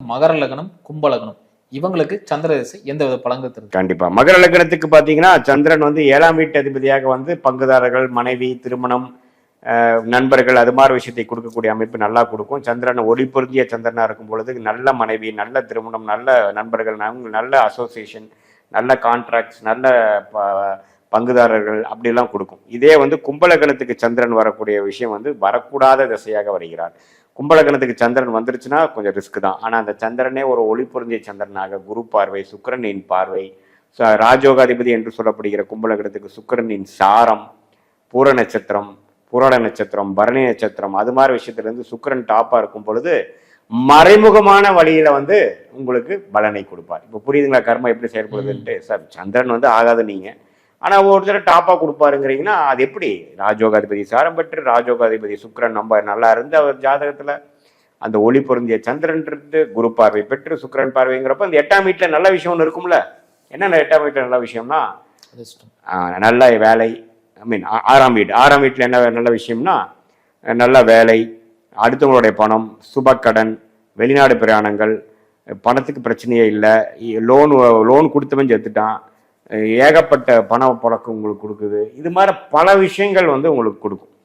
மகர லக்னம், கும்ப லக்னம் இவங்களுக்கு சந்திர திசை எந்த வித பலன்கள் தருது? கண்டிப்பா மகர லக்னத்துக்கு பாத்தீங்கன்னா சந்திரன் வந்து 7ஆம் வீட்டு அதிபதியாக வந்து பங்குதாரர்கள், மனைவி, திருமணம், நண்பர்கள் அது மாதிரி விஷயத்தை கொடுக்கக்கூடிய அமைப்பு நல்லா கொடுக்கும். சந்திரன் ஒளி பொருந்திய சந்திரனா இருக்கும் பொழுது நல்ல மனைவி, நல்ல திருமணம், நல்ல நண்பர்கள், நல்ல அசோசியேஷன், நல்ல கான்ட்ராக்ட்ஸ், நல்ல பங்குதாரர்கள் அப்படிலாம் கொடுக்கும். இதே வந்து கும்பலகணத்துக்கு சந்திரன் வரக்கூடிய விஷயம் வந்து வரக்கூடாத திசையாக வருகிறார். கும்பலகணத்துக்கு சந்திரன் வந்துருச்சுன்னா கொஞ்சம் ரிஸ்க் தான். ஆனால் அந்த சந்திரனே ஒரு ஒளி பொருந்திய சந்திரனாக குரு பார்வை, சுக்கிரனின் பார்வை, ராஜோகாதிபதி என்று சொல்லப்படுகிற கும்பலகணத்துக்கு சுக்கிரனின் சாரம், பூர நட்சத்திரம், புராட நட்சத்திரம், பரணி நட்சத்திரம் அது மாதிரி விஷயத்துல இருந்து சுக்கிரன் டாப்பா இருக்கும் பொழுது மறைமுகமான வழியில வந்து உங்களுக்கு பலனை கொடுப்பார். இப்போ புரியுதுங்களா கர்மம் எப்படி செயல்படுதுன்ட்டு? சார் சந்திரன் வந்து ஆகாது நீங்க, ஆனா ஒருத்தர் டாப்பா கொடுப்பாருங்கிறீங்கன்னா அது எப்படி? ராஜோகாதிபதி சாரம் பெற்று ராஜோகாதிபதி சுக்கிரன் நம்ம நல்லா இருந்து அவர் ஜாதகத்துல அந்த ஒளி பொருந்திய சந்திரன் இருந்து குரு பார்வை பெற்று சுக்கிரன் பார்வைங்கிறப்ப அந்த 8ஆம் வீட்டுல நல்ல விஷயம் ஒன்று இருக்கும்ல. என்னென்ன 8ஆம் வீட்டுல நல்ல விஷயம்னா நல்ல வேலை, ஐ மீன் 6ஆம் வீட்டில் என்ன நல்ல விஷயம்னா நல்ல வேலை, அடுத்தவங்களுடைய பணம், சுபக்கடன், வெளிநாடு பிரயாணங்கள், பணத்துக்கு பிரச்சனையே இல்லை, லோன் கொடுத்தவன் செத்துட்டான், ஏகப்பட்ட பண புழக்கம் உங்களுக்கு கொடுக்குது. இது மாதிரி பல விஷயங்கள் வந்து உங்களுக்கு கொடுக்கும்.